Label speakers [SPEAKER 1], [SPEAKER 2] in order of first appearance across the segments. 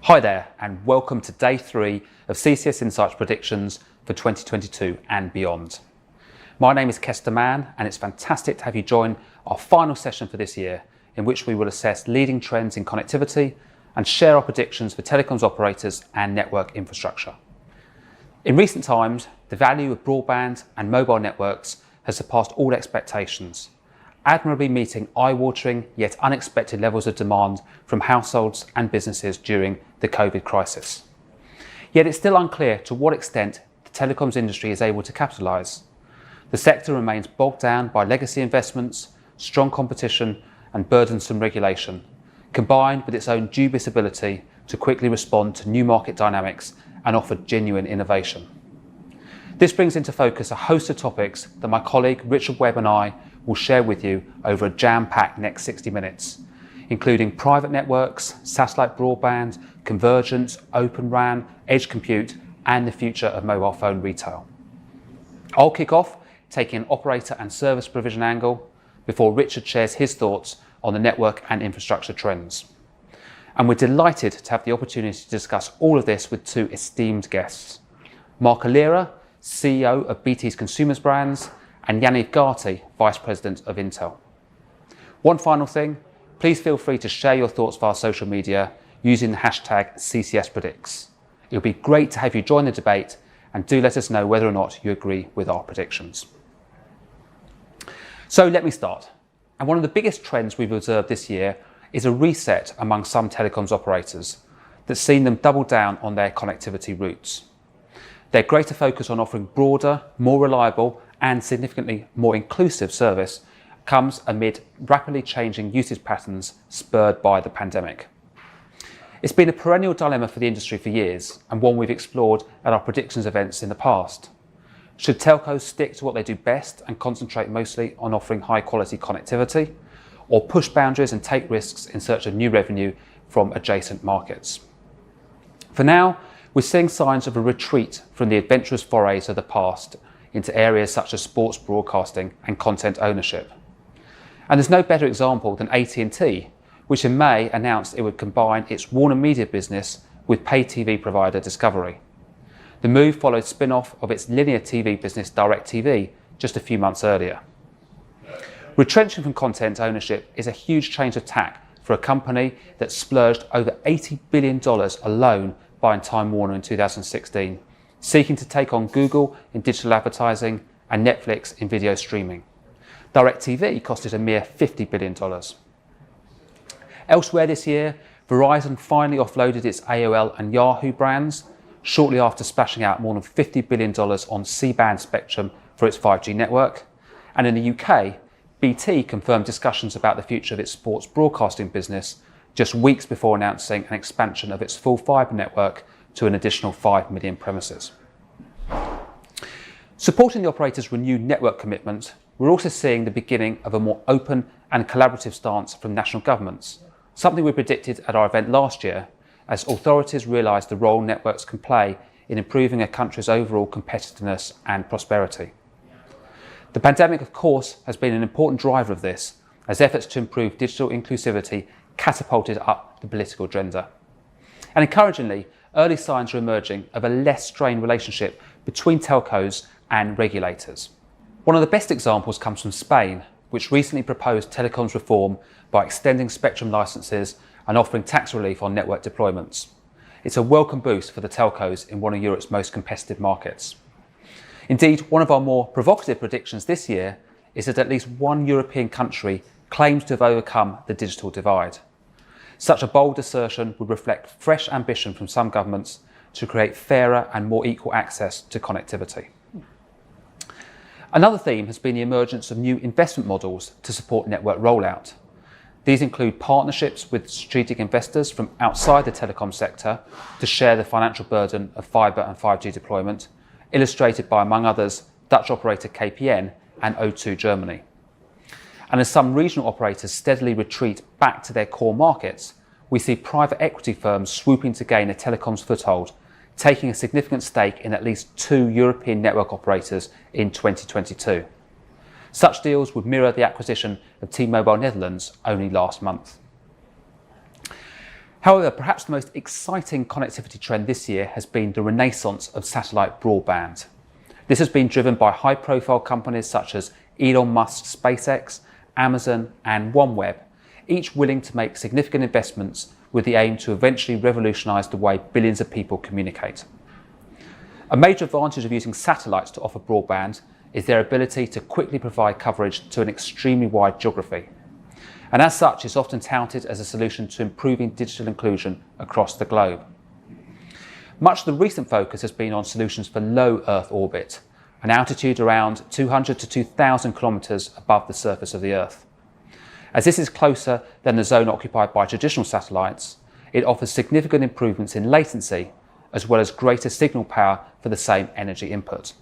[SPEAKER 1] Hi there, and welcome to day 3 of CCS Insight's predictions for 2022 and beyond. My name is Kester Mann, and it's fantastic to have you join our final session for this year, in which we will assess leading trends in connectivity and share our predictions for telecoms operators and network infrastructure. In recent times, the value of broadband and mobile networks has surpassed all expectations, admirably meeting eye-watering yet unexpected levels of demand from households and businesses during the COVID crisis. Yet it's still unclear to what extent the telecoms industry is able to capitalise. The sector remains bogged down by legacy investments, strong competition and burdensome regulation, combined with its own dubious ability to quickly respond to new market dynamics and offer genuine innovation. This brings into focus a host of topics that my colleague Webb and I will share with you over a jam-packed next 60 minutes, including private networks, satellite broadband, convergence, open RAN, edge compute, and the future of mobile phone retail. I'll kick off taking an operator and service provision angle before Richard shares his thoughts on the network and infrastructure trends. And we're delighted to have the opportunity to discuss all of this with two esteemed guests: Marc Allera, CEO of BT's Consumers Brands, and Yaniv, Garty, Vice President of Intel. One final thing, please feel free to share your thoughts via social media using the hashtag CCSPredicts. It would be great to have you join the debate, and do let us know whether or not you agree with our predictions. So let me start. And one of the biggest trends we've observed this year is a reset among some telecoms operators that's seen them double down on their connectivity routes. Their greater focus on offering broader, more reliable and significantly more inclusive service comes amid rapidly changing usage patterns spurred by the pandemic. It's been a perennial dilemma for the industry for years, and one we've explored at our predictions events in the past. Should telcos stick to what they do best and concentrate mostly on offering high quality connectivity, or push boundaries and take risks in search of new revenue from adjacent markets? For now, we're seeing signs of a retreat from the adventurous forays of the past into areas such as sports broadcasting and content ownership. And there's no better example than AT&T, which in May announced it would combine its Warner Media business with pay TV provider Discovery. The move followed spin-off of its linear TV business DirecTV just a few months earlier. Retrenching from content ownership is a huge change of tack for a company that splurged over $80 billion alone buying Time Warner in 2016, seeking to take on Google in digital advertising and Netflix in video streaming. DirecTV costed a mere $50 billion. Elsewhere this year, Verizon finally offloaded its AOL and Yahoo brands, shortly after splashing out more than $50 billion on C-band spectrum for its 5G network. And in the UK, BT confirmed discussions about the future of its sports broadcasting business just weeks before announcing an expansion of its full fibre network to an additional 5 million premises. Supporting the operators' renewed network commitment, we're also seeing the beginning of a more open and collaborative stance from national governments, something we predicted at our event last year, as authorities realise the role networks can play in improving a country's overall competitiveness and prosperity. The pandemic, of course, has been an important driver of this, as efforts to improve digital inclusivity catapulted up the political agenda. And encouragingly, early signs are emerging of a less strained relationship between telcos and regulators. One of the best examples comes from Spain, which recently proposed telecoms reform by extending spectrum licenses and offering tax relief on network deployments. It's a welcome boost for the telcos in one of Europe's most competitive markets. Indeed, one of our more provocative predictions this year is that at least one European country claims to have overcome the digital divide. Such a bold assertion would reflect fresh ambition from some governments to create fairer and more equal access to connectivity. Another theme has been the emergence of new investment models to support network rollout. These include partnerships with strategic investors from outside the telecom sector to share the financial burden of fibre and 5G deployment, illustrated by, among others, Dutch operator KPN and O2 Germany. And as some regional operators steadily retreat back to their core markets, we see private equity firms swooping to gain a telecoms foothold, taking a significant stake in at least 2 European network operators in 2022. Such deals would mirror the acquisition of T-Mobile Netherlands only last month. However, perhaps the most exciting connectivity trend this year has been the renaissance of satellite broadband. This has been driven by high-profile companies such as Elon Musk's SpaceX, Amazon and Webb, each willing to make significant investments with the aim to eventually revolutionise the way billions of people communicate. A major advantage of using satellites to offer broadband is their ability to quickly provide coverage to an extremely wide geography. And as such, it's often touted as a solution to improving digital inclusion across the globe. Much of the recent focus has been on solutions for low Earth orbit, an altitude around 200 to 2,000 kilometres above the surface of the Earth. As this is closer than the zone occupied by traditional satellites, it offers significant improvements in latency, as well as greater signal power for the same energy input.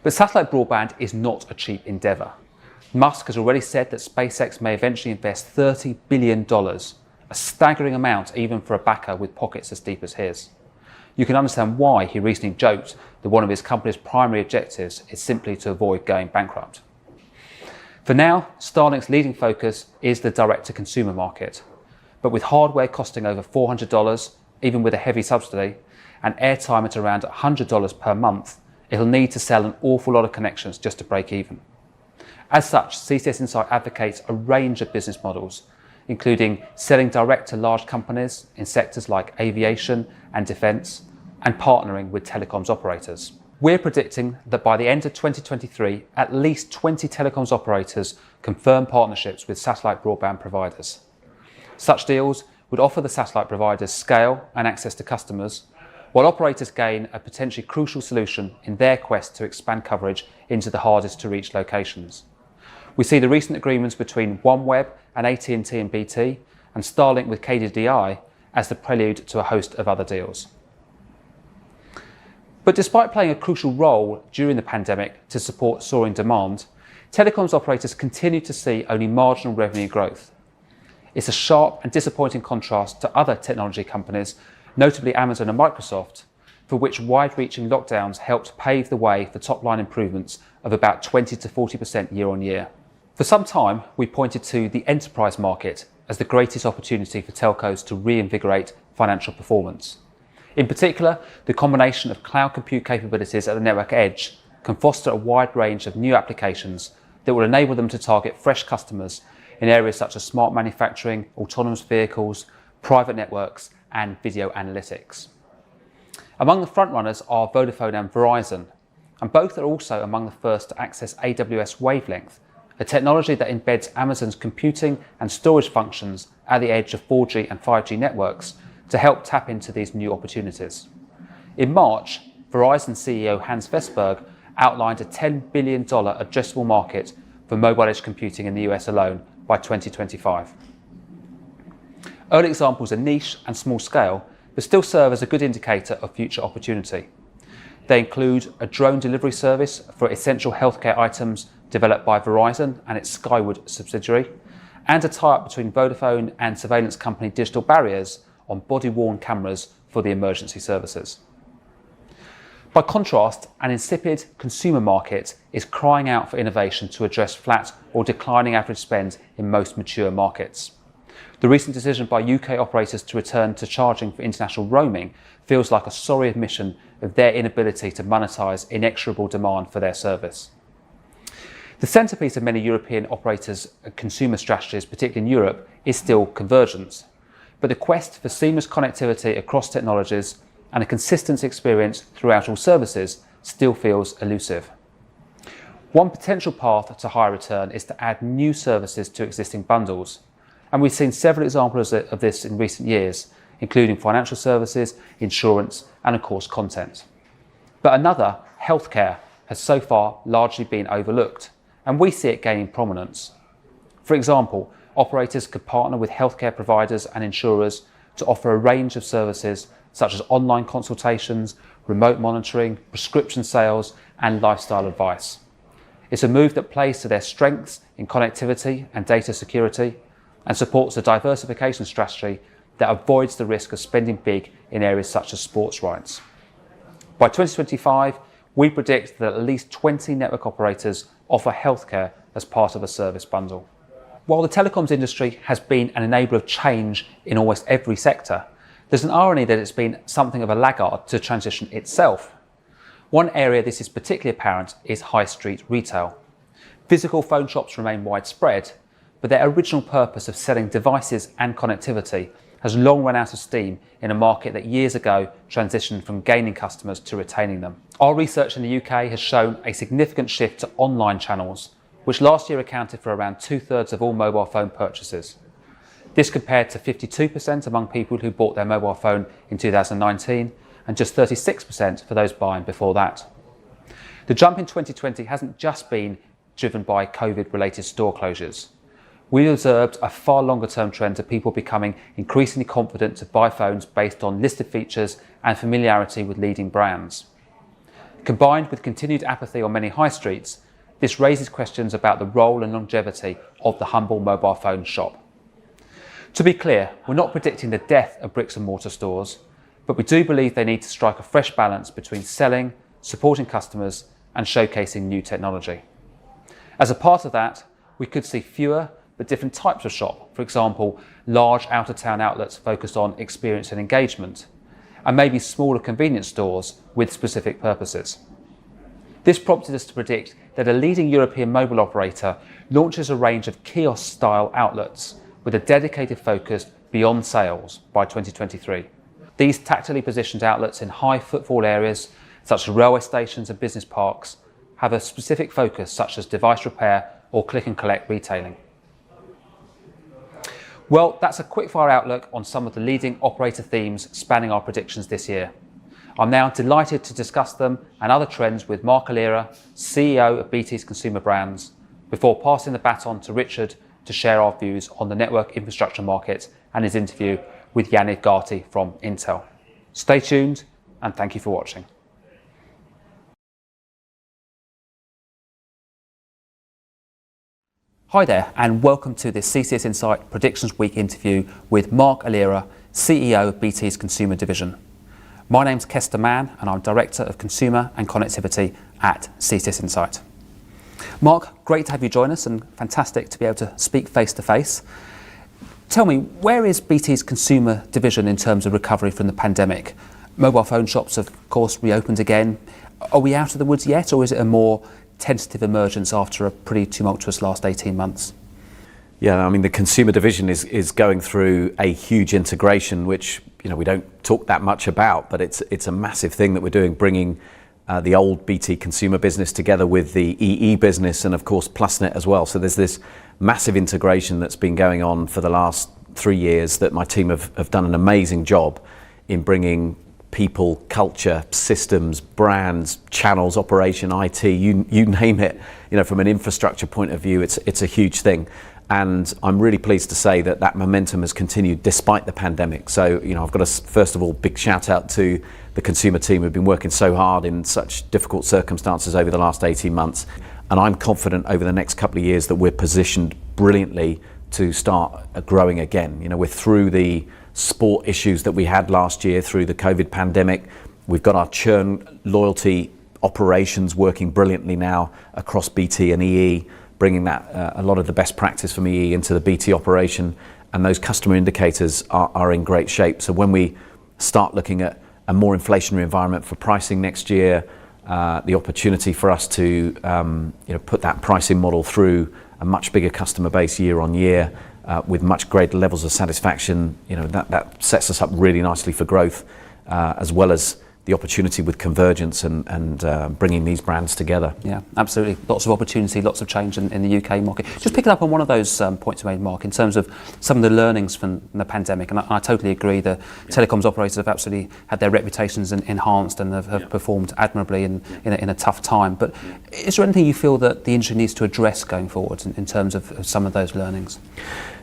[SPEAKER 1] But satellite broadband is not a cheap endeavour. Musk has already said that SpaceX may eventually invest $30 billion, a staggering amount even for a backer with pockets as deep as his. You can understand why he recently joked that one of his company's primary objectives is simply to avoid going bankrupt. For now, Starlink's leading focus is the direct-to-consumer market, but with hardware costing over $400, even with a heavy subsidy, and airtime at around $100 per month, it'll need to sell an awful lot of connections just to break even. As such, CCS Insight advocates a range of business models, including selling direct to large companies in sectors like aviation and defence, and partnering with telecoms operators. We're predicting that by the end of 2023, at least 20 telecoms operators confirm partnerships with satellite broadband providers. Such deals would offer the satellite providers scale and access to customers, while operators gain a potentially crucial solution in their quest to expand coverage into the hardest to reach locations. We see the recent agreements between Webb and AT&T and BT, and Starlink with KDDI as the prelude to a host of other deals. But despite playing a crucial role during the pandemic to support soaring demand, telecoms operators continue to see only marginal revenue growth. It's a sharp and disappointing contrast to other technology companies, notably Amazon and Microsoft, for which wide-reaching lockdowns helped pave the way for top-line improvements of about 20 to 40% year on year. For some time, we pointed to the enterprise market as the greatest opportunity for telcos to reinvigorate financial performance. In particular, the combination of cloud compute capabilities at the network edge can foster a wide range of new applications that will enable them to target fresh customers in areas such as smart manufacturing, autonomous vehicles, private networks, and video analytics. Among the frontrunners are Vodafone and Verizon, and both are also among the first to access AWS wavelength, a technology that embeds Amazon's computing and storage functions at the edge of 4G and 5G networks to help tap into these new opportunities. In March, Verizon CEO Hans Vestberg outlined a $10 billion addressable market for mobile edge computing in the US alone by 2025. Early examples are niche and small scale, but still serve as a good indicator of future opportunity. They include a drone delivery service for essential healthcare items developed by Verizon and its Skyward subsidiary, and a tie-up between Vodafone and surveillance company Digital Barriers on body-worn cameras for the emergency services. By contrast, an insipid consumer market is crying out for innovation to address flat or declining average spend in most mature markets. The recent decision by UK operators to return to charging for international roaming feels like a sorry admission of their inability to monetize inexorable demand for their service. The centrepiece of many European operators' consumer strategies, particularly in Europe, is still convergence. But the quest for seamless connectivity across technologies and a consistent experience throughout all services still feels elusive. One potential path to higher return is to add new services to existing bundles. And we've seen several examples of this in recent years, including financial services, insurance, and of course content. But another, healthcare, has so far largely been overlooked, and we see it gaining prominence. For example, operators could partner with healthcare providers and insurers to offer a range of services such as online consultations, remote monitoring, prescription sales, and lifestyle advice. It's a move that plays to their strengths in connectivity and data security and supports a diversification strategy that avoids the risk of spending big in areas such as sports rights. By 2025, we predict that at least 20 network operators offer healthcare as part of a service bundle. While the telecoms industry has been an enabler of change in almost every sector, there's an irony that it's been something of a laggard to transition itself. One area this is particularly apparent is high street retail. Physical phone shops remain widespread, but their original purpose of selling devices and connectivity has long run out of steam in a market that years ago transitioned from gaining customers to retaining them. Our research in the UK has shown a significant shift to online channels, which last year accounted for around 2/3 of all mobile phone purchases. This compared to 52% among people who bought their mobile phone in 2019 and just 36% for those buying before that. The jump in 2020 hasn't just been driven by COVID-related store closures. We observed a far longer term trend of people becoming increasingly confident to buy phones based on listed features and familiarity with leading brands. Combined with continued apathy on many high streets, this raises questions about the role and longevity of the humble mobile phone shop. To be clear, we're not predicting the death of bricks and mortar stores, but we do believe they need to strike a fresh balance between selling, supporting customers, and showcasing new technology. As a part of that, we could see fewer but different types of shop, for example, large out-of-town outlets focused on experience and engagement, and maybe smaller convenience stores with specific purposes. This prompted us to predict that a leading European mobile operator launches a range of kiosk-style outlets with a dedicated focus beyond sales by 2023. These tactically positioned outlets in high footfall areas, such as railway stations and business parks, have a specific focus such as device repair or click and collect retailing. Well, that's a quickfire outlook on some of the leading operator themes spanning our predictions this year. I'm now delighted to discuss them and other trends with Marc Allera, CEO of BT's Consumer Brands, before passing the baton to Richard to share our views on the network infrastructure market and his interview with Yaniv Garty from Intel. Stay tuned and thank you for watching. Hi there and welcome to this CCS Insight Predictions Week interview with Marc Allera, CEO of BT's Consumer Division. My name's Kester Mann and I'm Director of Consumer and Connectivity at CCS Insight. Marc, great to have you join us and fantastic to be able to speak face to face. Tell me, where is BT's Consumer Division in terms of recovery from the pandemic? Mobile phone shops, of course, reopened again. Are we out of the woods yet, or is it a more tentative emergence after a pretty tumultuous last 18 months?
[SPEAKER 2] Yeah, I mean, the Consumer Division is going through a huge integration, which we don't talk that much about, but it's a massive thing that we're doing, bringing the old BT Consumer business together with the EE business and of course PlusNet as well. So there's this massive integration that's been going on for the last 3 years that my team have done an amazing job in bringing people, culture, systems, brands, channels, operation, IT, you name it. From an infrastructure point of view, it's a huge thing. And I'm really pleased to say that momentum has continued despite the pandemic. So, I've got to, first of all, big shout out to the consumer team who've been working so hard in such difficult circumstances over the last 18 months. And I'm confident over the next couple of years that we're positioned brilliantly to start growing again. We're through the sport issues that we had last year through the COVID pandemic. We've got our churn loyalty operations working brilliantly now across BT and EE, bringing that a lot of the best practice from EE into the BT operation, and those customer indicators are in great shape. So when we start looking at a more inflationary environment for pricing next year, the opportunity for us to put that pricing model through a much bigger customer base year on year with much greater levels of satisfaction, that sets us up really nicely for growth, as well as the opportunity with convergence and bringing these brands together.
[SPEAKER 1] Yeah, absolutely. Lots of opportunity, lots of change in the UK market. Just picking up on one of those points you made, Marc, in terms of some of the learnings from the pandemic, and I totally agree, the telecoms operators have absolutely had their reputations enhanced and have performed admirably in a tough time. But is there anything you feel that the industry needs to address going forward in terms of some of those learnings?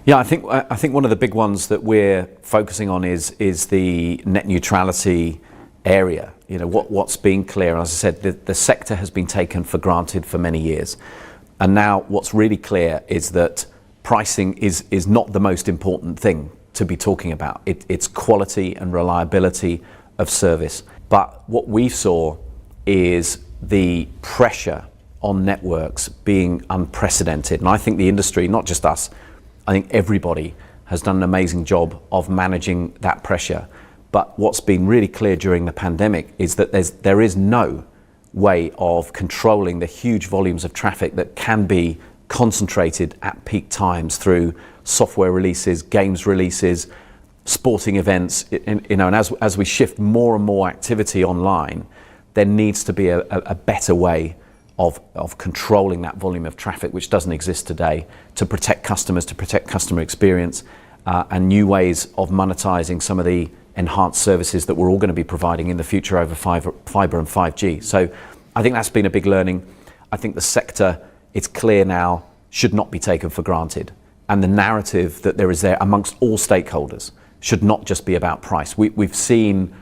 [SPEAKER 2] Yeah, I think one of the big ones that we're focusing on is the net neutrality area. What's been clear, as I said, the sector has been taken for granted for many years, and now what's really clear is that pricing is not the most important thing to be talking about. It's quality and reliability of service. But what we saw is the pressure on networks being unprecedented, and I think the industry, not just us, I think everybody has done an amazing job of managing that pressure. But what's been really clear during the pandemic is that there is no way of controlling the huge volumes of traffic that can be concentrated at peak times through software releases, games releases, sporting events, and as we shift more and more activity online, there needs to be a better way of controlling that volume of traffic, which doesn't exist today, to protect customers, to protect customer experience, and new ways of monetizing some of the enhanced services that we're all going to be providing in the future over fiber and 5G. So I think that's been a big learning. I think the sector, it's clear now, should not be taken for granted. And the narrative that there is there amongst all stakeholders should not just be about price. We've seen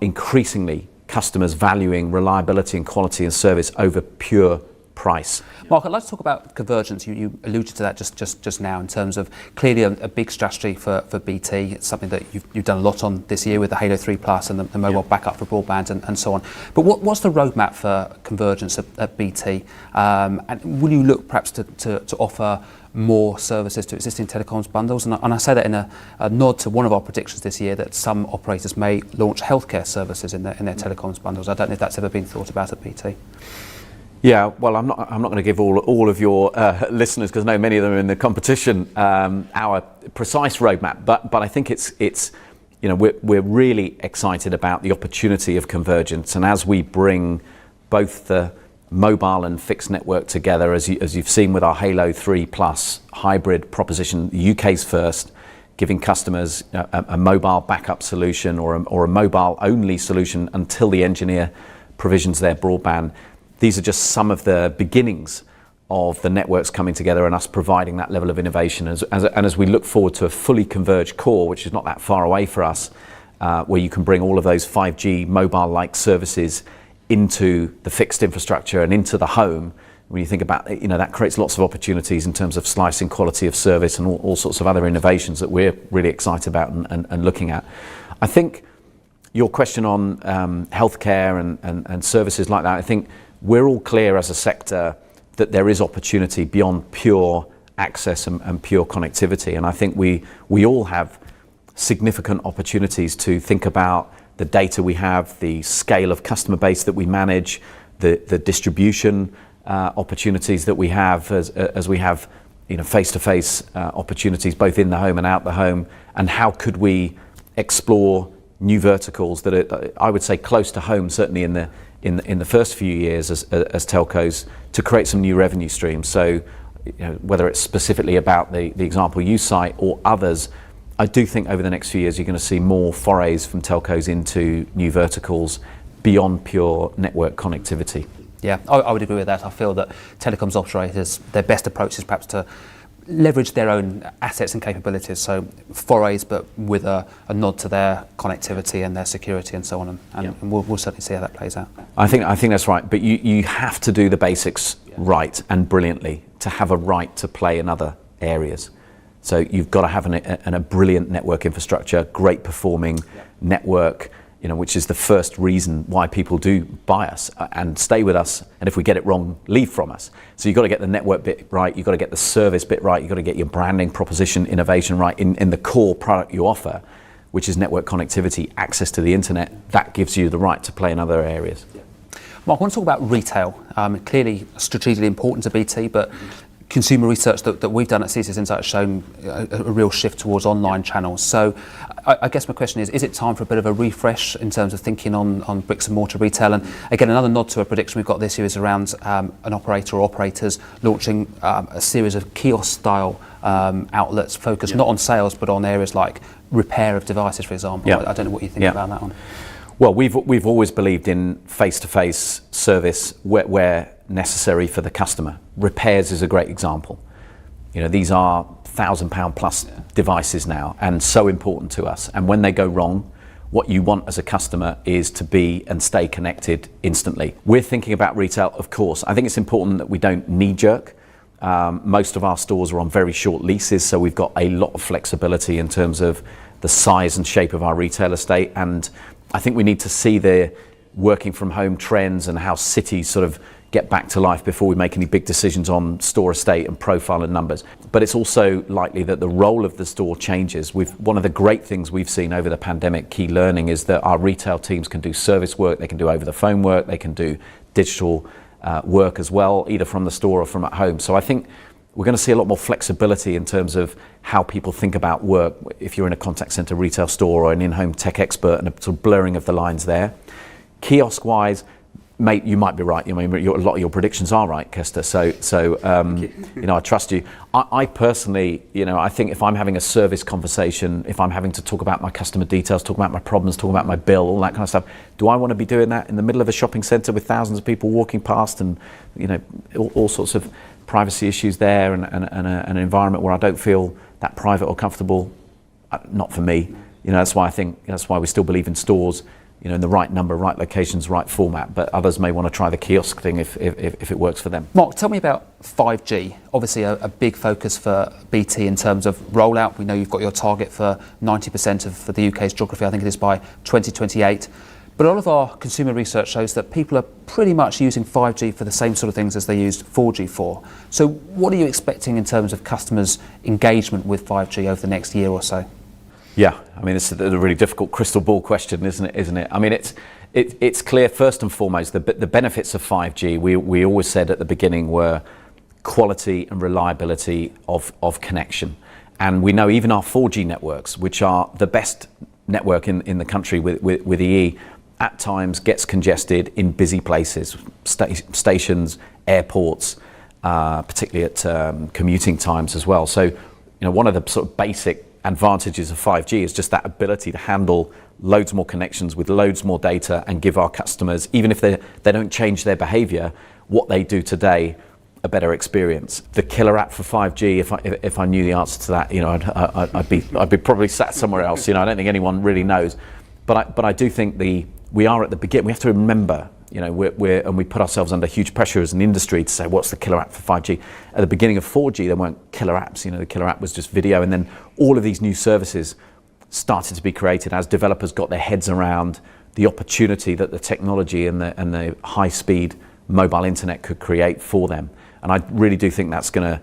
[SPEAKER 2] increasingly customers valuing reliability and quality and service over pure price.
[SPEAKER 1] Mark, I'd like to talk about convergence. You alluded to that just now in terms of clearly a big strategy for BT. It's something that you've done a lot on this year with the Halo 3 Plus and the mobile backup for broadband and so on. But what's the roadmap for convergence at BT? And will you look perhaps to offer more services to existing telecoms bundles? And I say that in a nod to one of our predictions this year that some operators may launch healthcare services in their telecoms bundles. I don't know if that's ever been thought about at BT.
[SPEAKER 2] Yeah, well, I'm not going to give all of your listeners, because I know many of them are in the competition, our precise roadmap. But I think it's we're really excited about the opportunity of convergence, and as we bring both the mobile and fixed network together, as you've seen with our Halo 3 Plus hybrid proposition, the UK's first, giving customers a mobile backup solution or a mobile only solution until the engineer provisions their broadband. These are just some of the beginnings of the networks coming together and us providing that level of innovation. As we look forward to a fully converged core, which is not that far away for us, where you can bring all of those 5G mobile-like services into the fixed infrastructure and into the home. When you think about it, that creates lots of opportunities in terms of slicing quality of service and all sorts of other innovations that we're really excited about and looking at. I think your question on healthcare and services like that, I think we're all clear as a sector that there is opportunity beyond pure access and pure connectivity. And I think we all have significant opportunities to think about the data we have, the scale of customer base that we manage, the distribution opportunities that we have as we have face-to-face opportunities both in the home and out the home, and how could we explore new verticals that are, I would say, close to home, certainly in the first few years as telcos, to create some new revenue streams. So whether it's specifically about the example you cite or others, I do think over the next few years you're going to see more forays from telcos into new verticals beyond pure network connectivity.
[SPEAKER 1] Yeah, I would agree with that. I feel that telecoms operators, their best approach is perhaps to leverage their own assets and capabilities. So forays, but with a nod to their connectivity and their security and so on. And we'll certainly see how that plays out. I think
[SPEAKER 2] that's right. But you have to do the basics right and brilliantly to have a right to play in other areas. So you've got to have a brilliant network infrastructure, great performing network, which is the first reason why people do buy us and stay with us. And if we get it wrong, leave from us. So you've got to get the network bit right. You've got to get the service bit right. You've got to get your branding proposition, innovation right in the core product you offer, which is network connectivity, access to the internet. That gives you the right to play in other areas.
[SPEAKER 1] Yeah. Mark, I want to talk about retail. Clearly strategically important to BT, but consumer research that we've done at CCS Insight has shown a real shift towards online channels. So I guess my question is it time for a bit of a refresh in terms of thinking on bricks and mortar retail? And again, another nod to a prediction we've got this year is around an operator or operators launching a series of kiosk-style outlets focused not on sales, but on areas like repair of devices, for example. I don't know what you think about that one.
[SPEAKER 2] Well, we've always believed in face-to-face service where necessary for the customer. Repairs is a great example. These are £1,000 plus devices now, and so important to us. And when they go wrong, what you want as a customer is to be and stay connected instantly. We're thinking about retail, of course. I think it's important that we don't knee-jerk. Most of our stores are on very short leases, so we've got a lot of flexibility in terms of the size and shape of our retail estate. And I think we need to see the working from home trends and how cities sort of get back to life before we make any big decisions on store estate and profile and numbers. But it's also likely that the role of the store changes. One of the great things we've seen over the pandemic, key learning, is that our retail teams can do service work, they can do over the phone work, they can do digital work as well, either from the store or from at home. So I think we're going to see a lot more flexibility in terms of how people think about work if you're in a contact center retail store or an in-home tech expert, and a sort of blurring of the lines there. Kiosk-wise, mate, you might be right. I mean, a lot of your predictions are right, Kester. So I trust you. I personally, I think if I'm having a service conversation, if I'm having to talk about my customer details, talk about my problems, talk about my bill, all that kind of stuff, do I want to be doing that in the middle of a shopping centre with thousands of people walking past, and all sorts of privacy issues there, and an environment where I don't feel that private or comfortable? Not for me. That's why we still believe in stores, in the right number, right locations, right format, but others may want to try the kiosk thing if it works for them.
[SPEAKER 1] Mark, tell me about 5G. Obviously a big focus for BT in terms of rollout. We know you've got your target for 90% for the UK's geography, I think it is by 2028. But a lot of our consumer research shows that people are pretty much using 5G for the same sort of things as they used 4G for. So what are you expecting in terms of customers' engagement with 5G over the next year or so?
[SPEAKER 2] Yeah, I mean, it's a really difficult crystal ball question, isn't it? I mean, it's clear first and foremost the benefits of 5G. We always said at the beginning were quality and reliability of connection, and we know even our 4G networks, which are the best network in the country with EE, at times gets congested in busy places, stations, airports, particularly at commuting times as well. So, one of the sort of basic advantages of 5G is just that ability to handle loads more connections with loads more data and give our customers, even if they don't change their behavior, what they do today, a better experience. The killer app for 5G, if I knew the answer to that, I'd be probably sat somewhere else. I don't think anyone really knows, but I do think we are at the beginning. We have to remember, we put ourselves under huge pressure as an industry to say, what's the killer app for 5G? At the beginning of 4G, there weren't killer apps. The killer app was just video, and then all of these new services started to be created as developers got their heads around the opportunity that the technology and the high-speed mobile internet could create for them. And I really do think that's going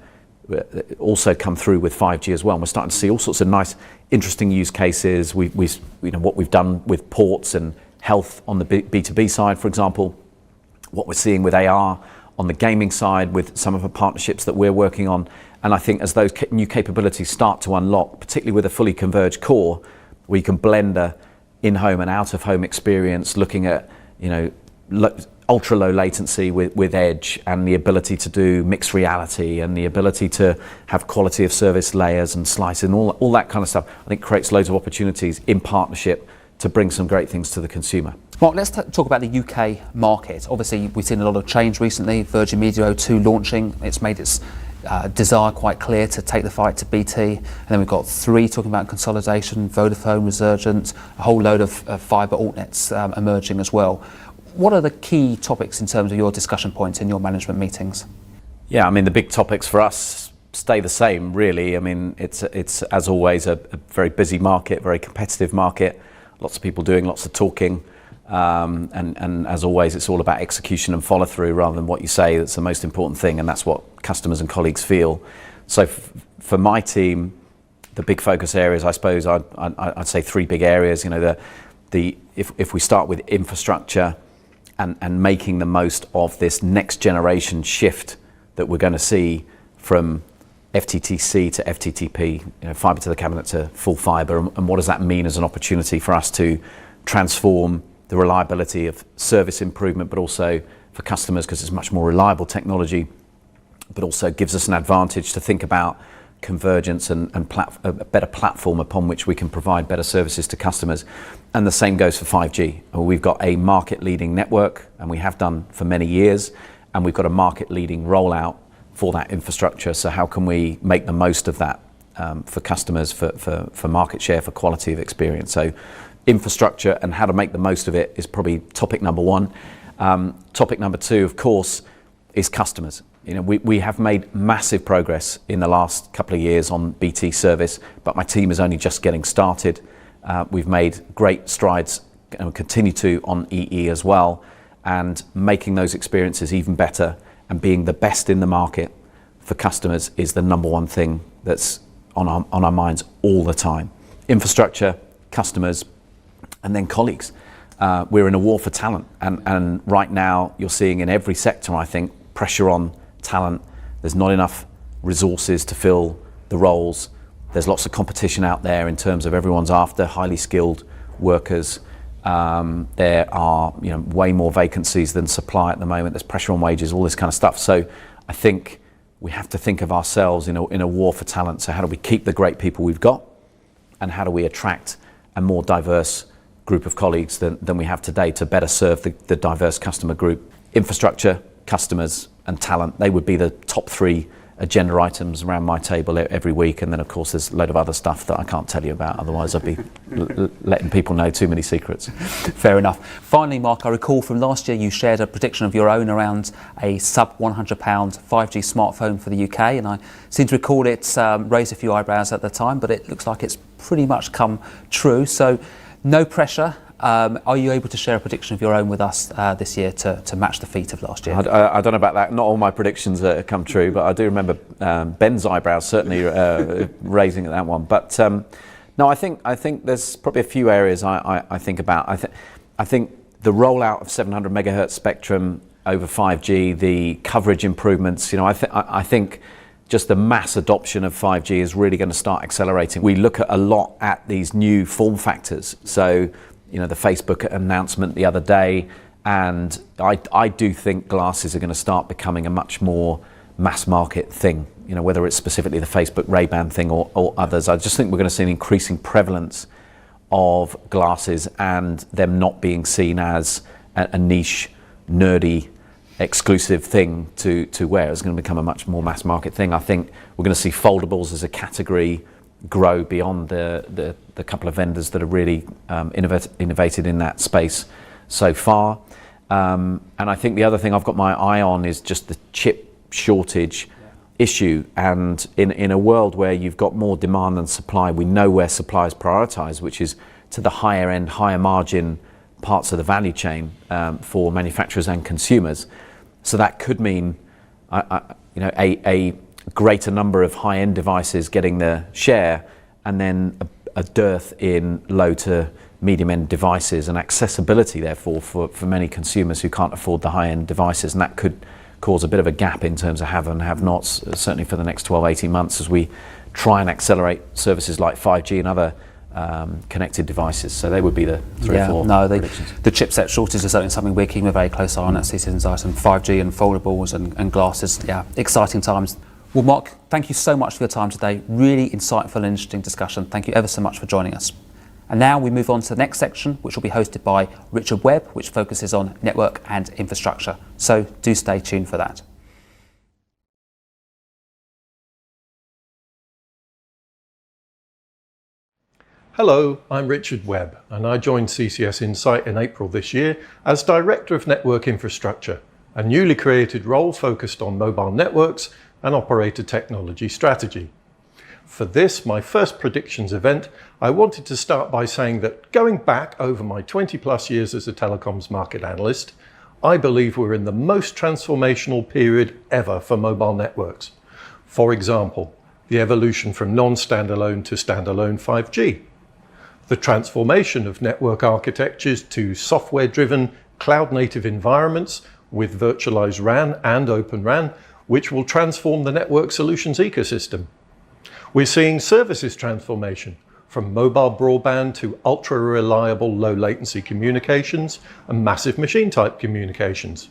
[SPEAKER 2] to also come through with 5G as well. And we're starting to see all sorts of nice, interesting use cases. What we've done with ports and health on the B2B side, for example, what we're seeing with AR on the gaming side with some of the partnerships that we're working on. And I think as those new capabilities start to unlock, particularly with a fully converged core, where you can blend a in-home and out-of-home experience, looking at ultra low latency with edge, and the ability to do mixed reality, and the ability to have quality of service layers and slicing, all that kind of stuff, I think creates loads of opportunities in partnership to bring some great things to the consumer.
[SPEAKER 1] Mark, let's talk about the UK market. Obviously, we've seen a lot of change recently. Virgin Media O2 launching. It's made its desire quite clear to take the fight to BT. And then we've got Three talking about consolidation, Vodafone, Resurgent, a whole load of fibre altnets emerging as well. What are the key topics in terms of your discussion points in your management meetings? Yeah,
[SPEAKER 2] I mean, the big topics for us stay the same, really. I mean, it's as always a very busy market, very competitive market. Lots of people doing lots of talking, and as always, it's all about execution and follow through rather than what you say. That's the most important thing, and that's what customers and colleagues feel. So for my team, the big focus areas, I suppose, I'd say three big areas. If we start with infrastructure and making the most of this next generation shift that we're going to see from FTTC to FTTP, fibre to the cabinet to full fibre, and what does that mean as an opportunity for us to transform the reliability of service improvement, but also for customers, because it's much more reliable technology, but also gives us an advantage to think about convergence and a better platform upon which we can provide better services to customers. And the same goes for 5G. We've got a market leading network, and we have done for many years, and we've got a market leading rollout for that infrastructure. So how can we make the most of that for customers, for market share, for quality of experience? So infrastructure and how to make the most of it is probably topic number one. Topic number two, of course, is customers. We have made massive progress in the last couple of years on BT service, but my team is only just getting started. We've made great strides and continue to on EE as well. and making those experiences even better and being the best in the market for customers is the number one thing that's on our minds all the time. Infrastructure, customers, and then colleagues. We're in a war for talent, and right now you're seeing in every sector, I think, pressure on talent. There's not enough resources to fill the roles. There's lots of competition out there in terms of everyone's after highly skilled workers. There are way more vacancies than supply at the moment. There's pressure on wages, all this kind of stuff. So I think we have to think of ourselves in a war for talent. So how do we keep the great people we've got, and how do we attract a more diverse group of colleagues than we have today to better serve the diverse customer group? Infrastructure, customers, and talent, they would be the top three agenda items around my table every week. And then of course there's a load of other stuff that I can't tell you about, otherwise I'd be letting people know too many secrets.
[SPEAKER 1] Fair enough. Finally, Marc, I recall from last year you shared a prediction of your own around a sub £100 5G smartphone for the UK, and I seem to recall it raised a few eyebrows at the time, but it looks like it's pretty much come true. So no pressure. Are you able to share a prediction of your own with us this year to match the feat of last year?
[SPEAKER 2] I don't know about that. Not all my predictions come true, but I do remember Ben's eyebrows certainly raising at that one. But no, I think there's probably a few areas I think about. I think the rollout of 700 megahertz spectrum over 5G, the coverage improvements. I think just the mass adoption of 5G is really going to start accelerating. We look a lot at these new form factors. So the Facebook announcement the other day, and I do think glasses are going to start becoming a much more mass market thing, whether it's specifically the Facebook Ray-Ban thing or others. I just think we're going to see an increasing prevalence of glasses and them not being seen as a niche, nerdy, exclusive thing to wear. It's going to become a much more mass market thing. I think we're going to see foldables as a category grow beyond the couple of vendors that have really innovated in that space so far. And I think the other thing I've got my eye on is just the chip shortage issue. And in a world where you've got more demand than supply, we know where supply is prioritized, which is to the higher end, higher margin parts of the value chain for manufacturers and consumers. So that could mean a greater number of high-end devices getting the share, and then a dearth in low to medium-end devices, and accessibility therefore for many consumers who can't afford the high-end devices, and that could cause a bit of a gap in terms of have and have-nots, certainly for the next 12-18 months as we try and accelerate services like 5G and other connected devices. So they would be the three or four predictions. The
[SPEAKER 1] chipset shortage is certainly something we're keeping a very close eye on at CCS Insight, and 5G and foldables and glasses. Yeah, exciting times. Well, Marc, thank you so much for your time today. Really insightful and interesting discussion. Thank you ever so much for joining us. And now we move on to the next section, which will be hosted by Richard Webb, which focuses on network and infrastructure. So do stay tuned for that.
[SPEAKER 3] Hello, I'm Richard Webb, and I joined CCS Insight in April this year as Director of Network Infrastructure, a newly created role focused on mobile networks and operator technology strategy. For this, my first predictions event, I wanted to start by saying that going back over my 20 plus years as a telecoms market analyst, I believe we're in the most transformational period ever for mobile networks. For example, the evolution from non-standalone to standalone 5G, the transformation of network architectures to software-driven, cloud-native environments with virtualized RAN and Open RAN, which will transform the network solutions ecosystem. We're seeing services transformation from mobile broadband to ultra-reliable low-latency communications and massive machine-type communications.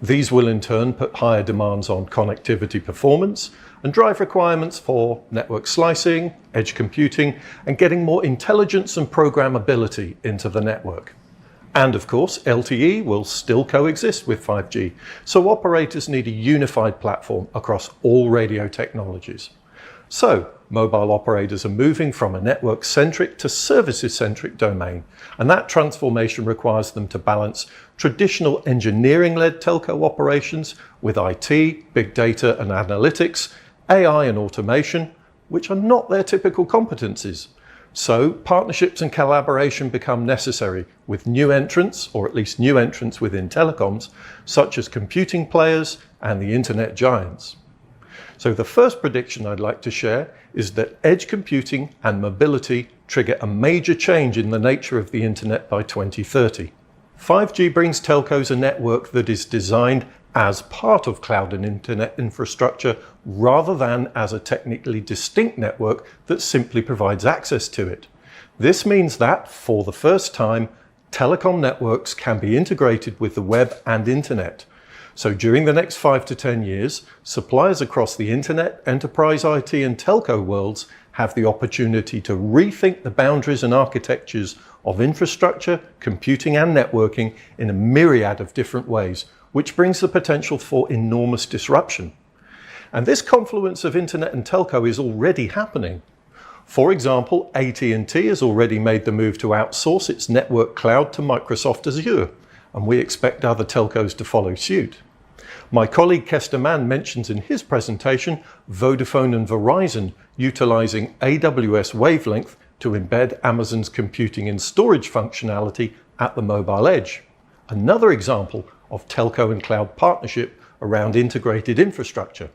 [SPEAKER 3] These will in turn put higher demands on connectivity performance and drive requirements for network slicing, edge computing, and getting more intelligence and programmability into the network. And of course, LTE will still coexist with 5G, so operators need a unified platform across all radio technologies. So, mobile operators are moving from a network-centric to services-centric domain, and that transformation requires them to balance traditional engineering-led telco operations with IT, big data and analytics, AI and automation, which are not their typical competencies. So partnerships and collaboration become necessary with new entrants, or at least new entrants within telecoms, such as computing players and the internet giants. So the first prediction I'd like to share is that edge computing and mobility trigger a major change in the nature of the internet by 2030. 5G brings telcos a network that is designed as part of cloud and internet infrastructure rather than as a technically distinct network that simply provides access to it. This means that, for the first time, telecom networks can be integrated with the web and internet. So during the next 5 to 10 years, suppliers across the internet, enterprise IT and telco worlds have the opportunity to rethink the boundaries and architectures of infrastructure, computing and networking in a myriad of different ways, which brings the potential for enormous disruption. And this confluence of internet and telco is already happening. For example, AT&T has already made the move to outsource its network cloud to Microsoft Azure, and we expect other telcos to follow suit. My colleague Kester Mann mentions in his presentation Vodafone and Verizon utilizing AWS wavelength to embed Amazon's computing and storage functionality at the mobile edge. Another example of telco and cloud partnership around integrated infrastructure.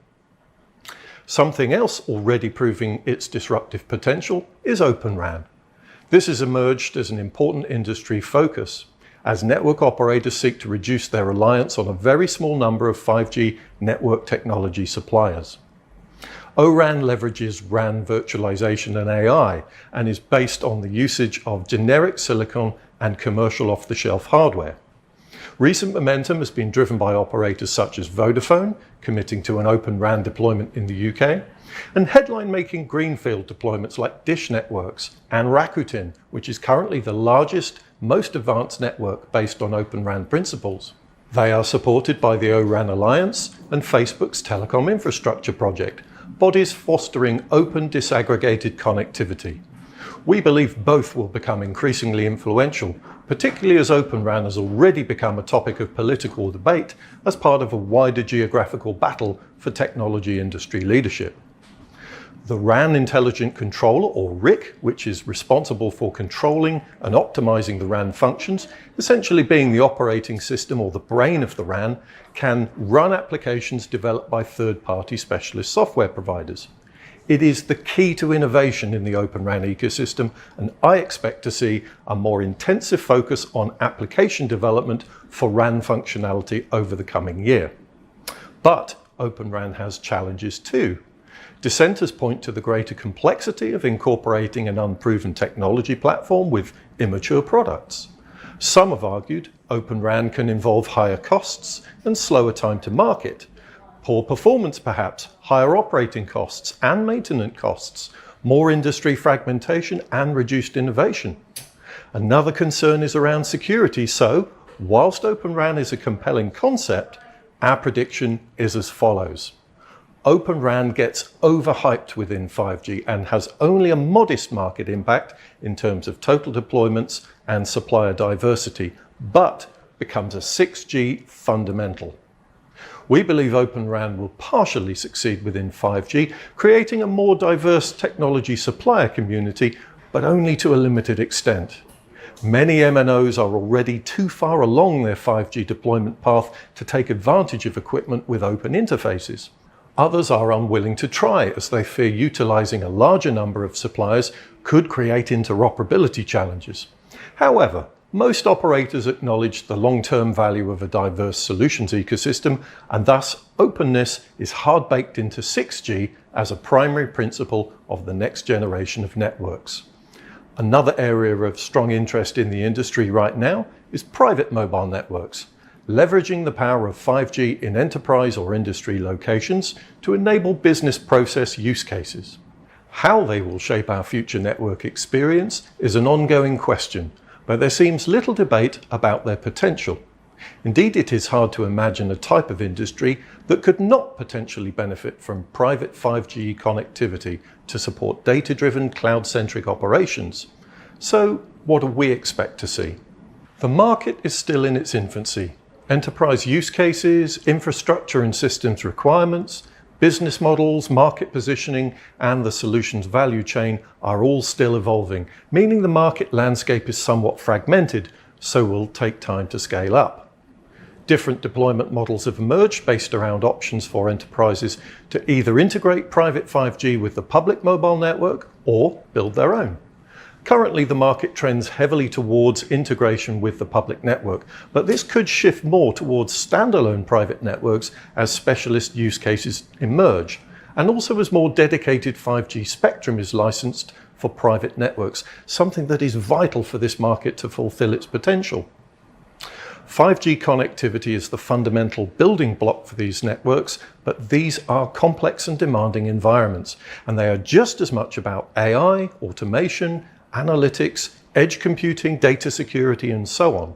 [SPEAKER 3] Something else already proving its disruptive potential is Open RAN. This has emerged as an important industry focus as network operators seek to reduce their reliance on a very small number of 5G network technology suppliers. O-RAN leverages RAN virtualization and AI and is based on the usage of generic silicon and commercial off-the-shelf hardware. Recent momentum has been driven by operators such as Vodafone, committing to an Open RAN deployment in the UK, and headline-making greenfield deployments like Dish Networks and Rakuten, which is currently the largest, most advanced network based on Open RAN principles. They are supported by the O-RAN Alliance and Facebook's Telecom Infrastructure Project, bodies fostering open disaggregated connectivity. We believe both will become increasingly influential, particularly as Open RAN has already become a topic of political debate as part of a wider geographical battle for technology industry leadership. The RAN Intelligent Controller, or RIC, which is responsible for controlling and optimizing the RAN functions, essentially being the operating system or the brain of the RAN, can run applications developed by third-party specialist software providers. It is the key to innovation in the Open RAN ecosystem, and I expect to see a more intensive focus on application development for RAN functionality over the coming year. But Open RAN has challenges too. Dissenters point to the greater complexity of incorporating an unproven technology platform with immature products. Some have argued Open RAN can involve higher costs and slower time to market, poor performance perhaps, higher operating costs and maintenance costs, more industry fragmentation and reduced innovation. Another concern is around security, so whilst Open RAN is a compelling concept, our prediction is as follows. Open RAN gets overhyped within 5G and has only a modest market impact in terms of total deployments and supplier diversity, but becomes a 6G fundamental. We believe Open RAN will partially succeed within 5G, creating a more diverse technology supplier community, but only to a limited extent. Many MNOs are already too far along their 5G deployment path to take advantage of equipment with open interfaces. Others are unwilling to try as they fear utilizing a larger number of suppliers could create interoperability challenges. However, most operators acknowledge the long-term value of a diverse solutions ecosystem, and thus openness is hard-baked into 6G as a primary principle of the next generation of networks. Another area of strong interest in the industry right now is private mobile networks, leveraging the power of 5G in enterprise or industry locations to enable business process use cases. How they will shape our future network experience is an ongoing question, but there seems little debate about their potential. Indeed, it is hard to imagine a type of industry that could not potentially benefit from private 5G connectivity to support data-driven, cloud-centric operations. So, what do we expect to see? The market is still in its infancy. Enterprise use cases, infrastructure and systems requirements, Business models, market positioning, and the solutions value chain are all still evolving, meaning the market landscape is somewhat fragmented, so will take time to scale up. Different deployment models have emerged based around options for enterprises to either integrate private 5G with the public mobile network or build their own. Currently, the market trends heavily towards integration with the public network, but this could shift more towards standalone private networks as specialist use cases emerge, and also as more dedicated 5G spectrum is licensed for private networks, something that is vital for this market to fulfill its potential. 5G connectivity is the fundamental building block for these networks, but these are complex and demanding environments, and they are just as much about AI, automation, analytics, edge computing, data security, and so on.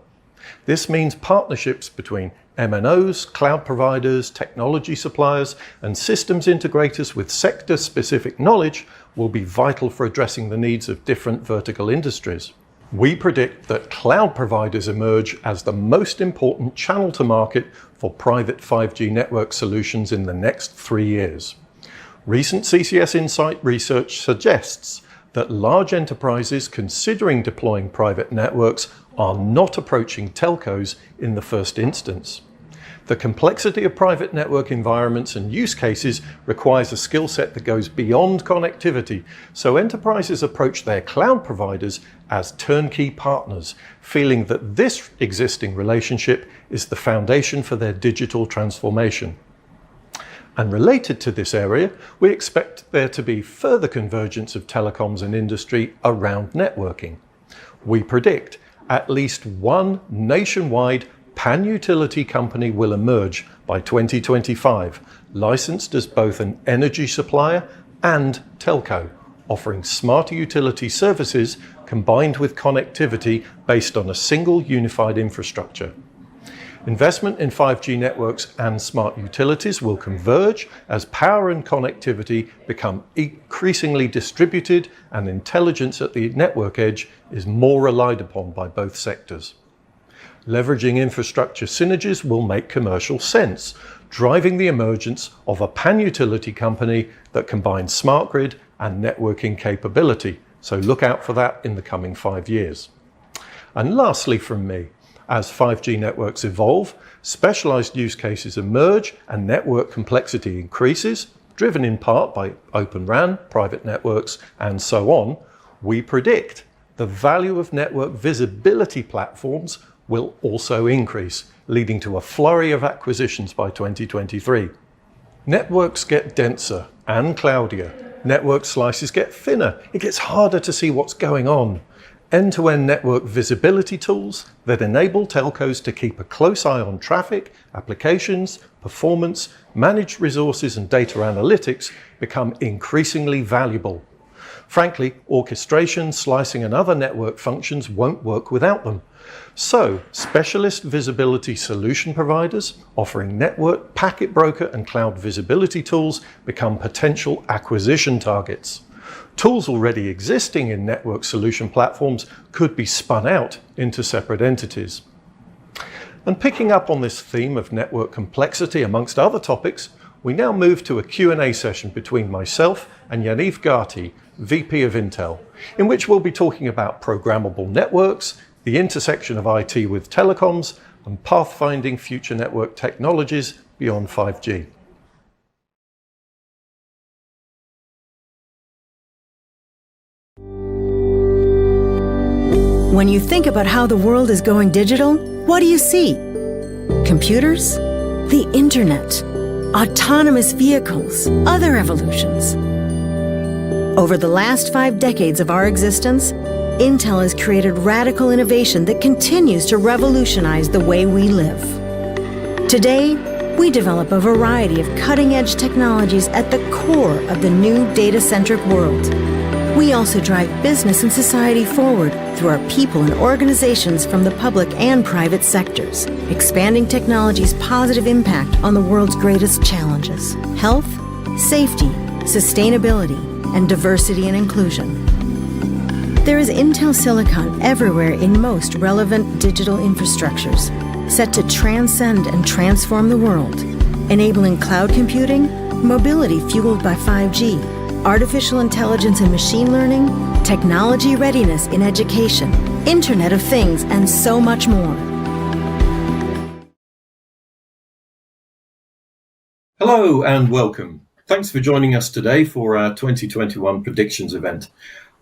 [SPEAKER 3] This means partnerships between MNOs, cloud providers, technology suppliers, and systems integrators with sector-specific knowledge will be vital for addressing the needs of different vertical industries. We predict that cloud providers emerge as the most important channel to market for private 5G network solutions in the next 3 years. Recent CCS Insight research suggests that large enterprises considering deploying private networks are not approaching telcos in the first instance. The complexity of private network environments and use cases requires a skill set that goes beyond connectivity, so enterprises approach their cloud providers as turnkey partners, feeling that this existing relationship is the foundation for their digital transformation. And related to this area, we expect there to be further convergence of telecoms and industry around networking. We predict at least one nationwide pan-utility company will emerge by 2025, licensed as both an energy supplier and telco, offering smarter utility services combined with connectivity based on a single unified infrastructure. Investment in 5G networks and smart utilities will converge as power and connectivity become increasingly distributed and intelligence at the network edge is more relied upon by both sectors. Leveraging infrastructure synergies will make commercial sense, driving the emergence of a pan-utility company that combines smart grid and networking capability. So look out for that in the coming 5 years. And lastly from me, as 5G networks evolve, specialized use cases emerge and network complexity increases, driven in part by Open RAN, private networks, and so on. We predict the value of network visibility platforms will also increase, leading to a flurry of acquisitions by 2023. Networks get denser and cloudier. Network slices get thinner. It gets harder to see what's going on. End-to-end network visibility tools that enable telcos to keep a close eye on traffic, applications, performance, managed resources, and data analytics become increasingly valuable. Frankly, orchestration, slicing, and other network functions won't work without them. So, specialist visibility solution providers offering network, packet broker, and cloud visibility tools become potential acquisition targets. Tools already existing in network solution platforms could be spun out into separate entities. And picking up on this theme of network complexity amongst other topics, we now move to a Q&A session between myself and Yaniv Garty, VP of Intel, in which we'll be talking about programmable networks, the intersection of IT with telecoms, and pathfinding future network technologies beyond 5G.
[SPEAKER 4] When you think about how the world is going digital, what do you see? Computers? The internet? Autonomous vehicles? Other evolutions? Over the last 5 decades of our existence, Intel has created radical innovation that continues to revolutionize the way we live. Today, we develop a variety of cutting-edge technologies at the core of the new data-centric world. We also drive business and society forward through our people and organizations from the public and private sectors, expanding technology's positive impact on the world's greatest challenges: health, safety, sustainability, and diversity and inclusion. There is Intel Silicon everywhere in most relevant digital infrastructures, set to transcend and transform the world, enabling cloud computing, mobility fueled by 5G, artificial intelligence and machine learning, technology readiness in education, Internet of Things, and so much more.
[SPEAKER 3] Hello and welcome. Thanks for joining us today for our 2021 predictions event.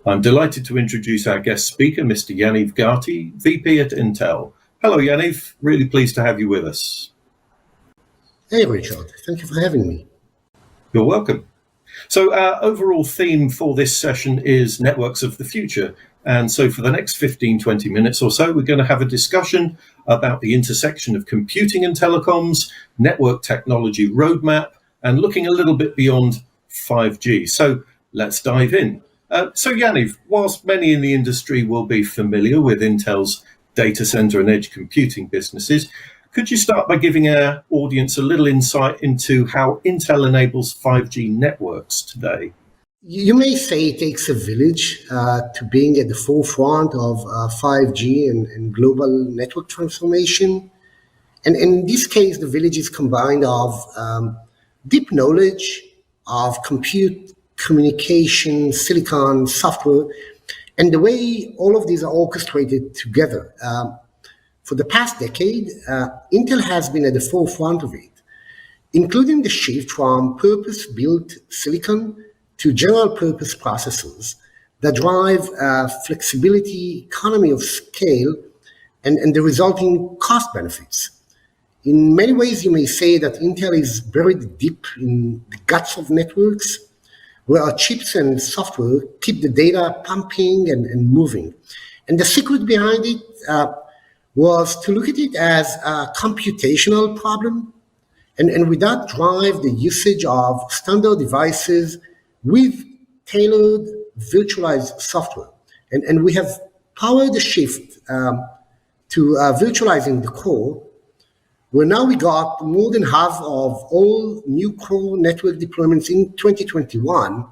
[SPEAKER 3] I'm delighted to introduce our guest speaker, Mr. Yaniv Garty, VP at Intel. Hello, Yaniv. Really pleased to have you with us.
[SPEAKER 5] Hey, Richard. Thank you for having me.
[SPEAKER 3] You're welcome. So our overall theme for this session is networks of the future. And so for the next 15-20 minutes or so, we're going to have a discussion about the intersection of computing and telecoms, network technology roadmap, and looking a little bit beyond 5G. So let's dive in. So Yaniv, whilst many in the industry will be familiar with Intel's data center and edge computing businesses, could you start by giving our audience a little insight into how Intel enables 5G networks today?
[SPEAKER 5] You may say it takes a village to being at the forefront of 5G and global network transformation. And in this case, the village is combined of deep knowledge of compute, communication, silicon, software, and the way all of these are orchestrated together. For the past decade, Intel has been at the forefront of it, including the shift from purpose-built silicon to general-purpose processors that drive flexibility, economy of scale, and the resulting cost benefits. In many ways, you may say that Intel is buried deep in the guts of networks, where our chips and software keep the data pumping and moving. And the secret behind it was to look at it as a computational problem, and with that drive the usage of standard devices with tailored virtualized software. And we have powered the shift to virtualizing the core, where now we got more than half of all new core network deployments in 2021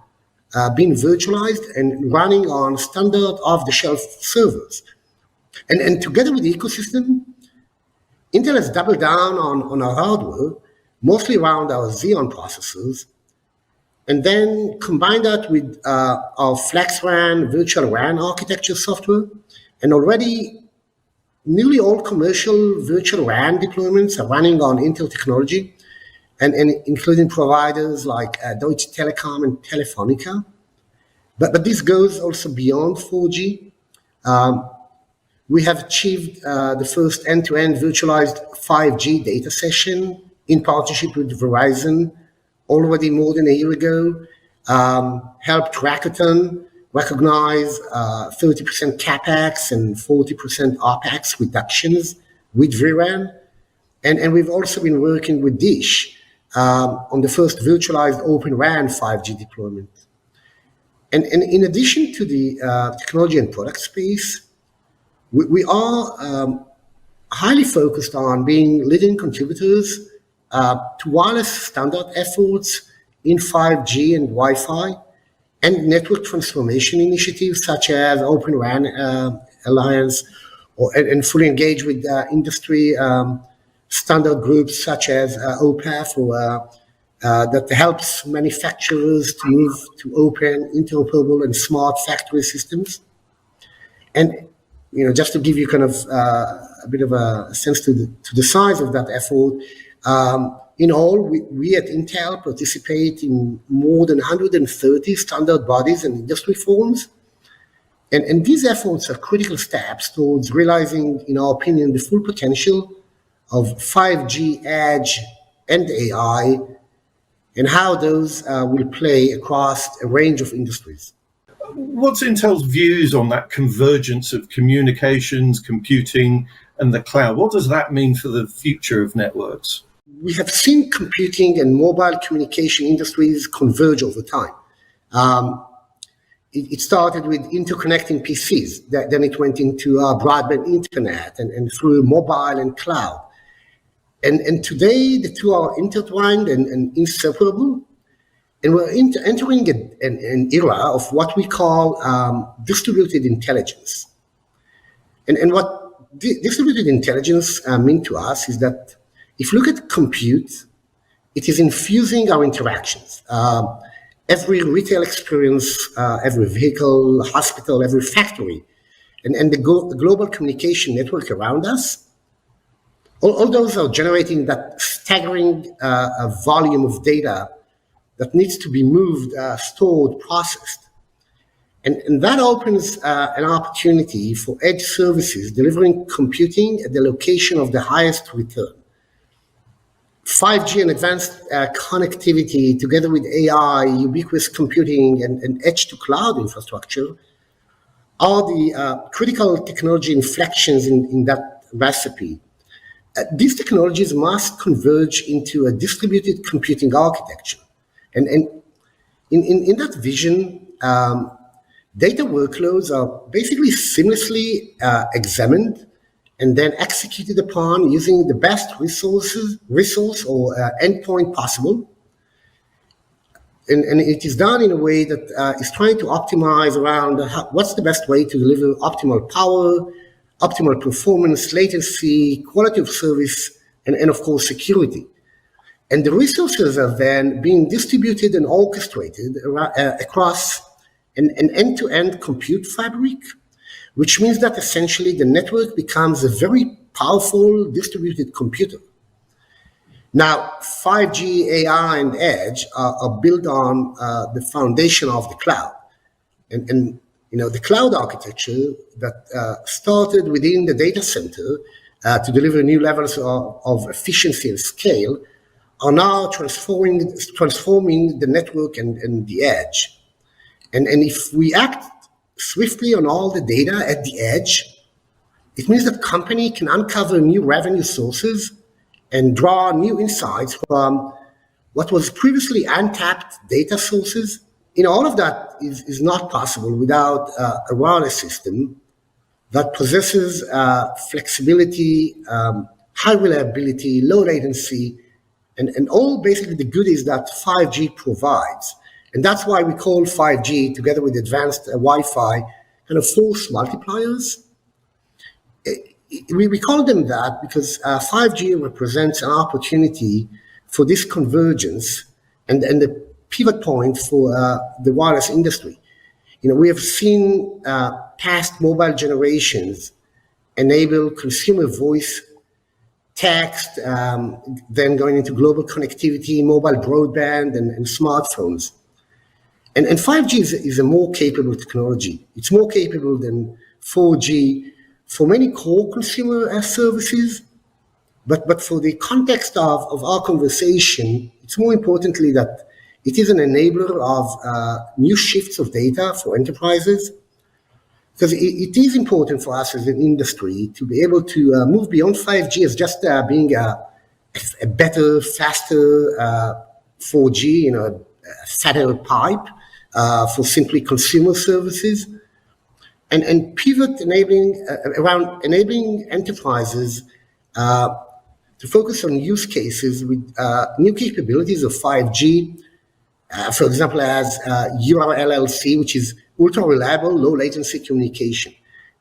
[SPEAKER 5] being virtualized and running on standard off-the-shelf servers. And together with the ecosystem, Intel has doubled down on our hardware, mostly around our Xeon processors, and then combine that with our FlexRAN, virtual RAN architecture software. And already nearly all commercial virtual RAN deployments are running on Intel technology, and including providers like Deutsche Telekom and Telefonica. But this goes also beyond 4G. We have achieved the first end-to-end virtualized 5G data session in partnership with Verizon already more than a year ago, helped Rakuten recognize 30% CapEx and 40% OpEx reductions with vRAN. And we've also been working with Dish on the first virtualized Open RAN 5G deployment. And in addition to the technology and product space, we are highly focused on being leading contributors to wireless standard efforts in 5G and Wi-Fi, and network transformation initiatives such as Open RAN Alliance, and fully engaged with industry standard groups such as OPAF, that helps manufacturers to move to open, interoperable, and smart factory systems. And just to give you kind of a bit of a sense to the size of that effort, in all, we at Intel participate in more than 130 standard bodies and industry forums. And these efforts are critical steps towards realizing, in our opinion, the full potential of 5G, edge, and AI, and how those will play across a range of industries.
[SPEAKER 3] What's Intel's views on that convergence of communications, computing, and the cloud? What does that mean for the future of networks?
[SPEAKER 5] We have seen computing and mobile communication industries converge over time. It started with interconnecting PCs, then it went into broadband internet and through mobile and cloud. And today the two are intertwined and inseparable. And we're entering an era of what we call distributed intelligence. And what distributed intelligence mean to us is that if you look at compute, it is infusing our interactions. Every retail experience, every vehicle, hospital, every factory, and the global communication network around us, all those are generating that staggering volume of data that needs to be moved, stored, processed. And that opens an opportunity for edge services delivering computing at the location of the highest return. 5G and advanced connectivity, together with AI, ubiquitous computing, and edge-to-cloud infrastructure, are the critical technology inflections in that recipe. These technologies must converge into a distributed computing architecture. And in that vision, data workloads are basically seamlessly examined and then executed upon using the best resource or endpoint possible. And it is done in a way that is trying to optimize around what's the best way to deliver optimal power, optimal performance, latency, quality of service, and of course, security. And the resources are then being distributed and orchestrated across an end-to-end compute fabric, which means that essentially the network becomes a very powerful distributed computer. Now, 5G, AI, and edge are built on the foundation of the cloud. And the cloud architecture that started within the data center to deliver new levels of efficiency and scale are now transforming the network and the edge. And if we act swiftly on all the data at the edge, it means that company can uncover new revenue sources and draw new insights from what was previously untapped data sources. All of that is not possible without a wireless system that possesses flexibility, high reliability, low latency, and all basically the goodies that 5G provides. And that's why we call 5G, together with advanced Wi-Fi, kind of force multipliers. We call them that because 5G represents an opportunity for this convergence and the pivot point for the wireless industry. We have seen past mobile generations enable consumer voice, text, then going into global connectivity, mobile broadband, and smartphones. And 5G is a more capable technology. It's more capable than 4G for many core consumer services, but for the context of our conversation, it's more importantly that it is an enabler of new shifts of data for enterprises, because it is important for us as an industry to be able to move beyond 5G as just being a better, faster 4G, a fatter pipe for simply consumer services, and pivot around enabling enterprises to focus on use cases with new capabilities of 5G, for example, as URLLC, which is ultra reliable, low latency communication.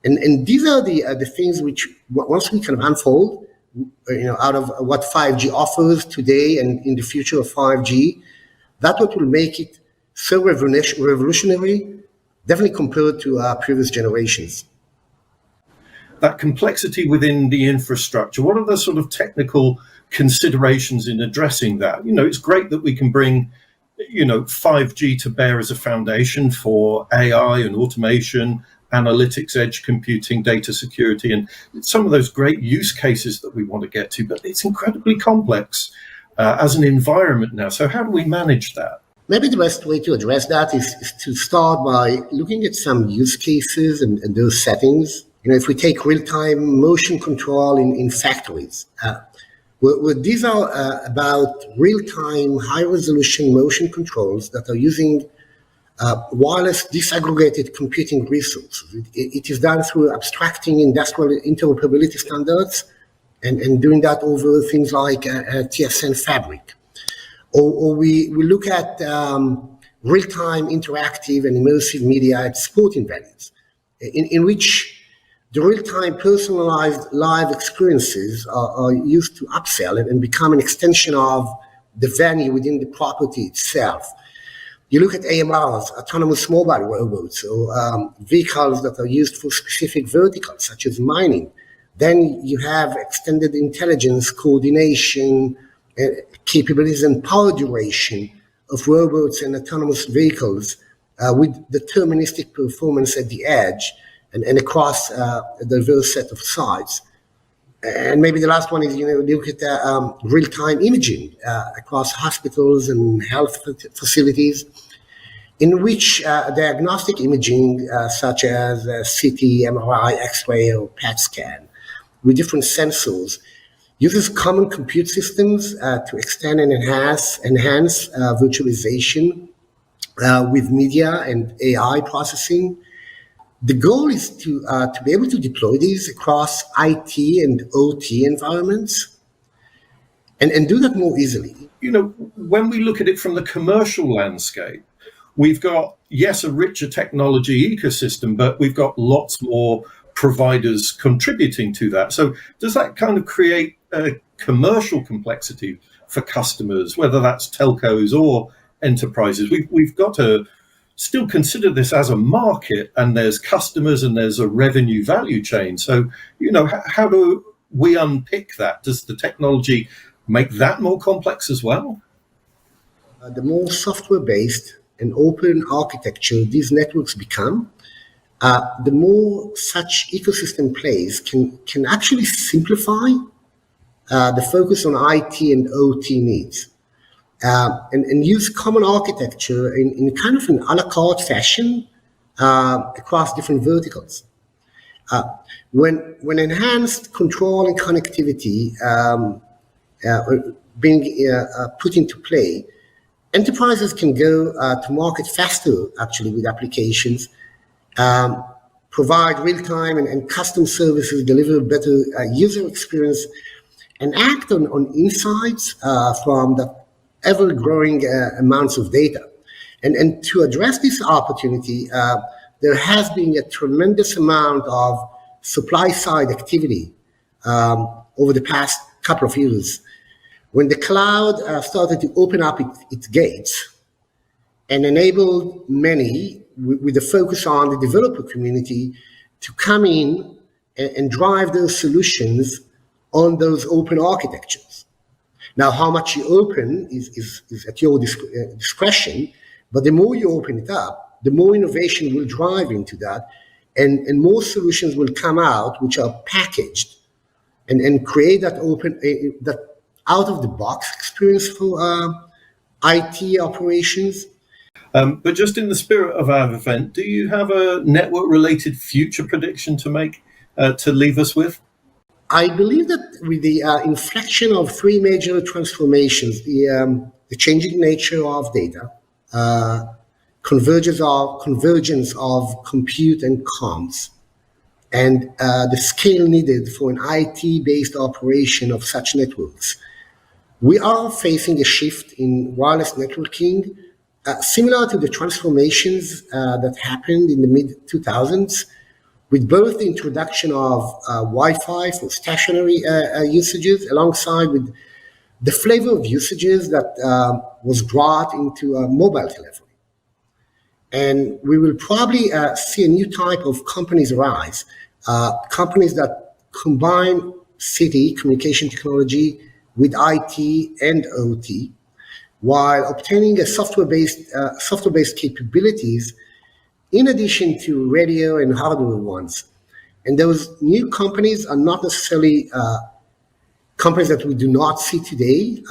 [SPEAKER 5] And these are the things which, once we kind of unfold, out of what 5G offers today and in the future of 5G, that's what will make it so revolutionary, definitely compared to previous generations.
[SPEAKER 3] That complexity within the infrastructure, what are the sort of technical considerations in addressing that? It's great that we can bring 5G to bear as a foundation for AI and automation, analytics, edge computing, data security, and some of those great use cases that we want to get to, but it's incredibly complex as an environment now. So how do we manage that?
[SPEAKER 5] Maybe the best way to address that is to start by looking at some use cases and those settings. If we take real-time motion control in factories, where these are about real-time, high-resolution motion controls that are using wireless disaggregated computing resources. It is done through abstracting industrial interoperability standards and doing that over things like TSN Fabric. Or we look at real-time interactive and immersive media at sporting venues, in which the real-time personalized live experiences are used to upsell and become an extension of the venue within the property itself. You look at AMRs, autonomous mobile robots, or vehicles that are used for specific verticals, such as mining. Then you have extended intelligence, coordination, capabilities, and power duration of robots and autonomous vehicles with deterministic performance at the edge and across a diverse set of sites. And maybe the last one is, look at real-time imaging across hospitals and health facilities, in which diagnostic imaging, such as CT, MRI, X-ray, or PET scan, with different sensors, uses common compute systems to extend and enhance virtualization with media and AI processing. The goal is to be able to deploy these across IT and OT environments and do that more easily.
[SPEAKER 3] When we look at it from the commercial landscape, we've got, yes, a richer technology ecosystem, but we've got lots more providers contributing to that. So does that kind of create a commercial complexity for customers, whether that's telcos or enterprises? We've got to still consider this as a market, and there's customers and there's a revenue value chain. So, how do we unpick that? Does the technology make that more complex as well?
[SPEAKER 5] The more software-based and open architecture these networks become, the more such ecosystem plays can actually simplify the focus on IT and OT needs. And use common architecture in kind of an a la carte fashion across different verticals. When enhanced control and connectivity being put into play, enterprises can go to market faster, actually, with applications, provide real-time and custom services, deliver better user experience, and act on insights from the ever-growing amounts of data. And to address this opportunity, there has been a tremendous amount of supply-side activity over the past couple of years. When the cloud started to open up its gates and enabled many, with a focus on the developer community, to come in and drive those solutions on those open architectures. Now, how much you open is at your discretion, but the more you open it up, the more innovation will drive into that, and more solutions will come out which are packaged and create that that out-of-the-box experience for IT operations.
[SPEAKER 3] But just in the spirit of our event, do you have a network-related future prediction to make, to leave us with?
[SPEAKER 5] I believe that with the inflection of three major transformations, the changing nature of data, convergence of compute and comms, and the scale needed for an IT-based operation of such networks, we are facing a shift in wireless networking, similar to the transformations that happened in the mid-2000s, with both the introduction of Wi-Fi for stationary usages, alongside with the flavor of usages that was brought into mobile telephony. And we will probably see a new type of companies arise, companies that combine city communication technology with IT and OT, while obtaining a software-based capabilities in addition to radio and hardware ones. And those new companies are not necessarily companies that we do not see today,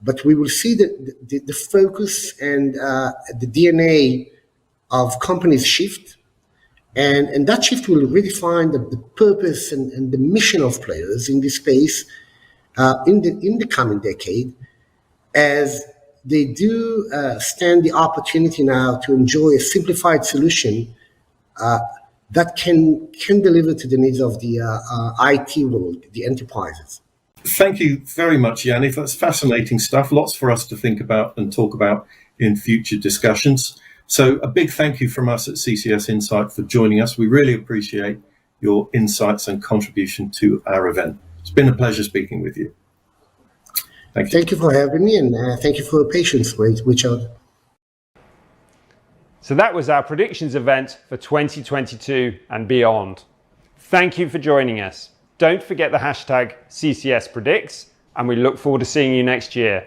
[SPEAKER 5] but we will see the focus and the DNA of companies shift. And that shift will redefine the purpose and the mission of players in this space in the coming decade, as they do stand the opportunity now to enjoy a simplified solution that can deliver to the needs of the IT world, the enterprises.
[SPEAKER 3] Thank you very much, Yaniv. That's fascinating stuff. Lots for us to think about and talk about in future discussions. So a big thank you from us at CCS Insight for joining us. We really appreciate your insights and contribution to our event. It's been a pleasure speaking with you.
[SPEAKER 5] Thank you for having me, and thank you for your patience with each other.
[SPEAKER 6] So that was our predictions event for 2022 and beyond. Thank you for joining us. Don't forget the hashtag CCS Predicts, and we look forward to seeing you next year.